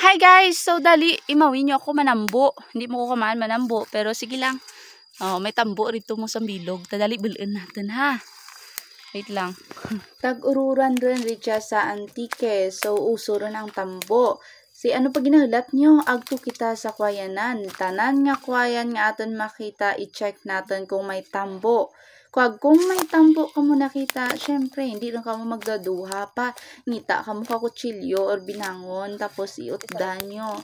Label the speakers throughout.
Speaker 1: Hi guys! So dali, imawin nyo ako manambo. Hindi mo ko kamaan manambo, pero sige lang. Oh, may tambo rito mo sa bilog. Tadali, bilin natin ha. Wait lang.
Speaker 2: Tag-ururan rin ritya sa antike, so uso rin ang tambo. Si ano pa ginahulat nyo, agto kita sa kwayanan. Tanan nga kwayan nga aton makita, i-check natin kung may tambo. Kung may tambo ka mo nakita, syempre, hindi rin ka mo magdaduha pa. Ngita ka mo kakutsilyo or binangon, tapos iutda nyo.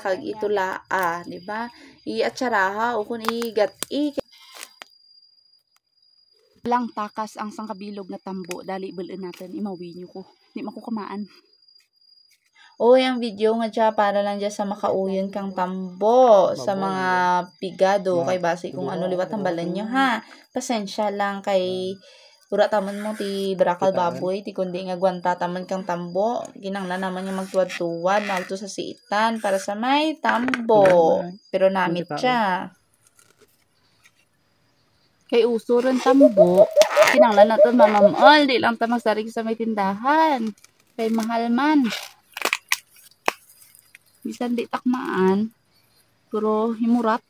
Speaker 2: Kag itula, diba? I-atsaraha, o kung
Speaker 1: Lang takas ang sangkabilog na tambo. Dali, bilin natin. Imawin nyo ko. Hindi mo ko kamaan.
Speaker 2: Yung video nga dyan para lang dyan sa makauyon kang tambo sa mga pigado kay base kung ano liwat ang balan nyo ha. Pasensya lang kay pura taman mo ti Barakal Baboy ti kundi nga gwanta taman kang tambo. Ginanglan naman yung magtuwad-tuwad magto sa siitan para sa may tambo. Pero namit siya.
Speaker 1: Kay uso rin tambo. Kinanglan natin mamamol. Di lang ta magsarig sa may tindahan. Kay mahal man. Bisan di takmaan. Pero himurat.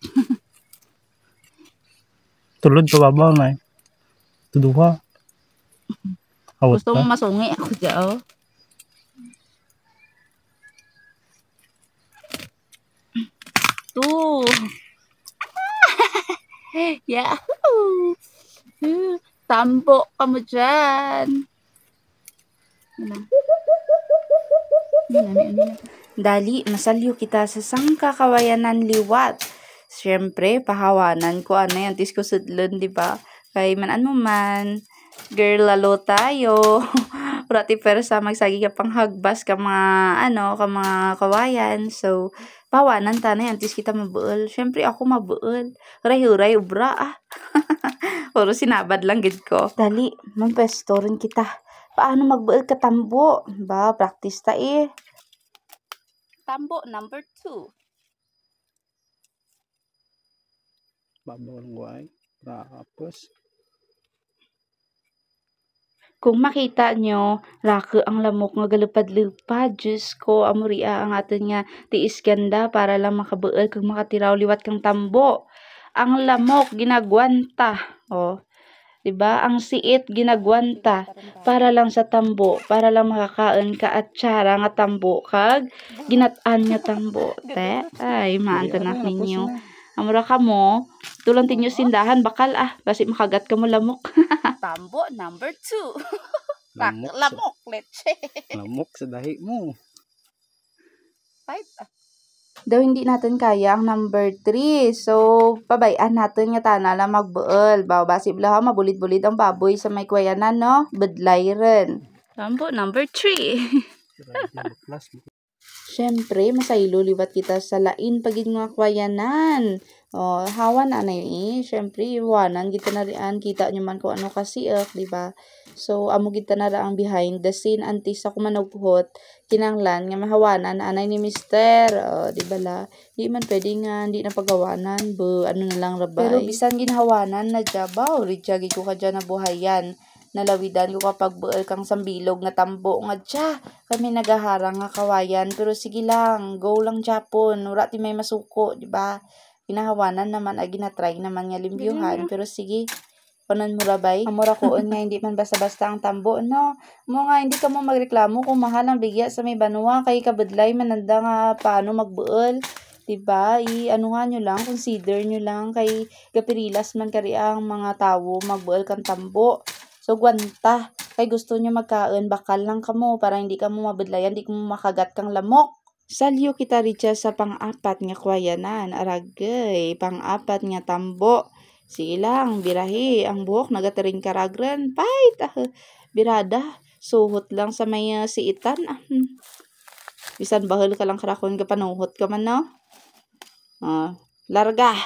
Speaker 3: Tulod pa babaw na eh. Tuduha. Awat
Speaker 1: Gusto
Speaker 3: pa.
Speaker 1: mong masungi ako dyan, oh. Two. Yahoo! Tambo ka mo dyan.
Speaker 2: Dali, masalyo kita sa sangka kawayanan liwat. Siyempre, pahawanan ko ano yan. Tis ko sudlon, di ba? Kay manan mo man. Girl, lalo tayo. Purati pero sa magsagi ka pang hagbas ka mga, ka mga kawayan. So, pahawanan ta na yan. Tis kita mabuol. Siyempre, ako mabuol. Huray-huray, ubra Puro sinabad lang gid ko. Dali, magpesto rin kita. Paano magbuol ka tambo? Ba, practice ta eh.
Speaker 1: Tambo number 2.
Speaker 3: Babaw ng guay. Tapos.
Speaker 2: Kung makita nyo, rake ang lamok nga galupad-lupad. Diyos ko, amuria ang atin nga tiis ganda para lang makabuol kag makatiraw liwat kang tambo. Ang lamok ginagwanta. Diba? Ang siit ginagwanta para lang sa tambo, para lang makakaon ka at tsara nga tambo kag ginat-an nga tambo. Ay, maantanak ninyo. Amura ka mo, tulang tinyo sindahan bakal kasi makagat ka mo lamok.
Speaker 1: Tambo number 2.
Speaker 3: Lamok
Speaker 1: leche.
Speaker 3: Lamok sa dahi mo.
Speaker 2: Daw hindi natin kaya ang number 3. So, pabayan natin nga tana lang magbuol. Basi bala mabulit-bulit ang baboy sa may kwayanan, no? Budlay rin.
Speaker 1: Tambo number 3.
Speaker 2: Siyempre, masaylo liwat kita sa lain pagid nga kwayanan. Hawan na eh. Siyempre, iwanan kita na rian. Kita nyo man kung ano kasi, di ba? So, amo kita na ang behind the scene. Antis ako manughot. Kinanglan nga mahawanan anay ni Mister. Di ba la? Di man pwede nga, hindi na pagawanan. Ano na lang rabay. Pero bisan ginahawanan na jabaw. Rijagi ko ka dyan na buhayan. Nalawidan ko kapag buol kang sambilog nga tambo nga dya. Kami nagaharang nga kawayan. Pero sige lang, go lang Japon. Ura ti may masuko, di ba? Ginahawanan naman, ginatry naman nga limbyuhan. Pero sige, panon mo rabay. Amura koon nga hindi man basta-basta ang tambo, no? Mo nga hindi ka mo magreklamo kung mahal ang bigya sa may banwa. Kay kabadlay mananda nga paano magbuol. Diba? Anuhan nyo lang, consider nyo lang. Kay gapirilas man kari ang mga tawo magbuol kang tambo. So, gwanta. Kay gusto nyo magkaon, bakal lang ka mo para hindi ka mo mabadlayan, hindi ka mo makagat kang lamok. Salyo kita ritya sa pang-apat nga kwayanan. Aragay, pang-apat nga tambo. Sige lang, birahi. Ang buhok, nagataring karagran. Pait, birada. Suhot lang sa may siitan. Bisan bahal ka lang karakon ka panuhot ka man, no? Larga.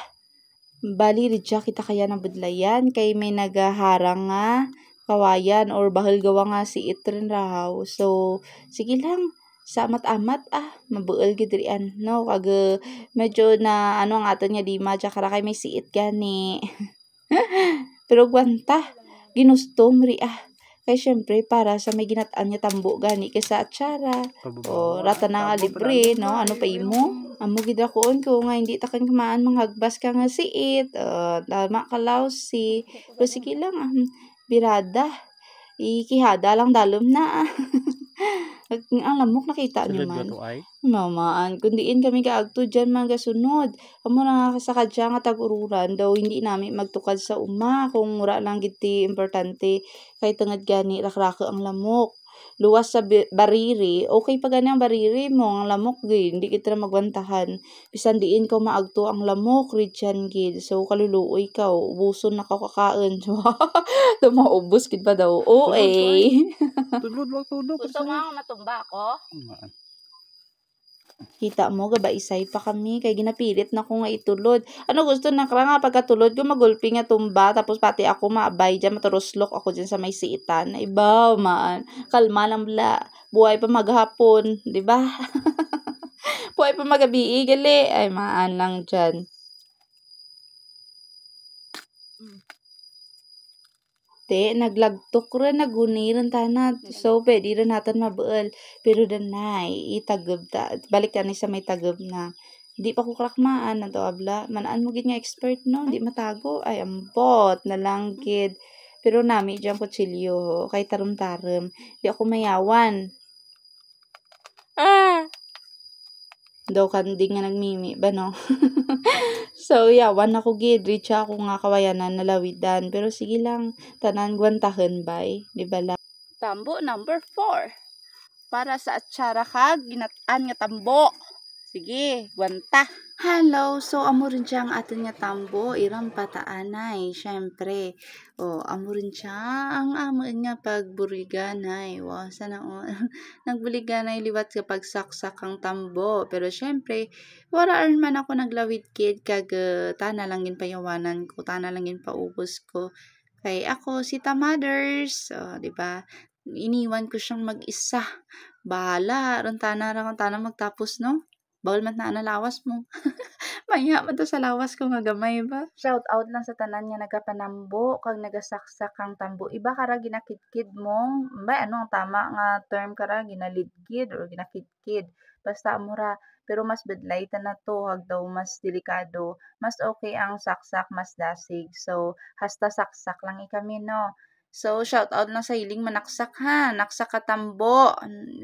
Speaker 2: Bali, ritya kita kaya ng budlayan. Kay may nagaharang nga kawayan or bahal gawa nga siit rin rahaw. So, sige lang. Sa amat-amat, mabuol gidrian, no? Kag medyo na, ang aton nga di madya kay may siit gani. Pero gwanta, ginusto mri, Kay syempre para sa may ginataan nga tambo gani kaysa atsara. O rata na nga libre no, ano pa imo? Amo gid akoon ko nga hindi ta kan kamaan manghagbas ka nga siit. Tama ka lausi. Pero sige lang birada. Ikihada lang dalom na. Ang lamok nakita niyo
Speaker 3: Sulod ba
Speaker 2: man.
Speaker 3: to ay?
Speaker 2: Mamaan, kundiin kami kaagto dyan mga kasunod. Amo na nga sa kadya nga tag-ururan daw hindi namin magtukad sa uma kung mura lang giti importante kay tungod gani rakraka ang lamok. Luwas sa bariri, okay pa gani ang bariri mo, ang lamok gid, hindi kita na magwantahan. Bisan diin ko maagto ang lamok, Richan gid. So kaluluoy ka, ubuson na ka kakaon. Tumaubos gid pa daw. Oo
Speaker 3: Tulod wag tudok.
Speaker 1: Gusto mo nga matumba ako?
Speaker 2: Kita mo, gabaisay pa kami. Kaya ginapilit na ko nga itulod. Ano gusto na nga pagkatulod ko, magulpi nga tumba. Tapos pati ako maabay dyan, maturuslok ako dyan sa may siitan. Iba, maan. Kalma lang bla. Buhay pa maghapon. Diba? Buhay pa magabi. Gali. Ay, maan lang dyan. Naglagtok rin, naguniran tanat. So, pwede rin natin mabuol. Pero danay, itagab ta. Balik ka na sa may tagab na. Di pa ko krakmaan na to, abla. Manaan mo gid nga expert, no? Di matago. Ay, ambot, nalanggid. Pero nami dyan kutsilyo. Kay tarum-tarum. Di ako mayawan. Daw kandi nga nagmimi ba, no? So, yawan ako gid. Reach ako nga kawayanan nalawidan. Pero sige lang, tanan gwantahan bay. Di ba lang?
Speaker 1: Tambo number 4. Para sa atsara kag ginataan nga tambo. Sige, gwanta.
Speaker 2: Hello, so amo rin siya ang atin nga tambo, irang pataanay, syempre. Amo rin siya ang amo nga pagbuliganay. Wow, sana nagbuliganay liwat kapag saksak ang tambo. Pero syempre, waraan man ako naglawid kid kag tana lang gin payawanan ko, tana lang gin paubos ko. Kay ako si Tamaders, di ba? Iniwan ko siyang mag-isa. Bahala, ron tana magtapos, no? Bawal man na lawas mo. Maya man to sa lawas ko nga gamay ba. Shout out lang sa tanan nga nagapanambo kag nagasaksak kang tambo. Iba kara ginakidkid mo. Ba ano ang tama nga term kara ginalidkid or ginakidkid. Basta amura pero mas bedlay ta na to hag daw mas delikado. Mas okay ang saksak mas dasig. So hasta saksak lang kami no. So, shout out na sa hiling manaksak ha. Naksak katambo.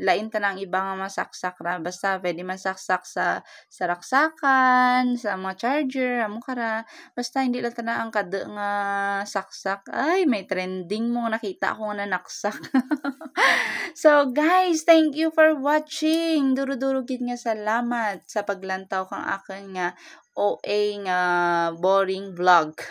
Speaker 2: Lain ta ng iba nga masaksak ra. Basta pwede masaksak sa raksakan, sa mga charger, amo kara. Basta hindi lang ta na ang kada nga saksak. Ay, may trending mo nakita ko nga nanaksak. So, guys, thank you for watching. Duro-duro gid nga salamat sa paglantaw kang akin nga OA nga boring vlog.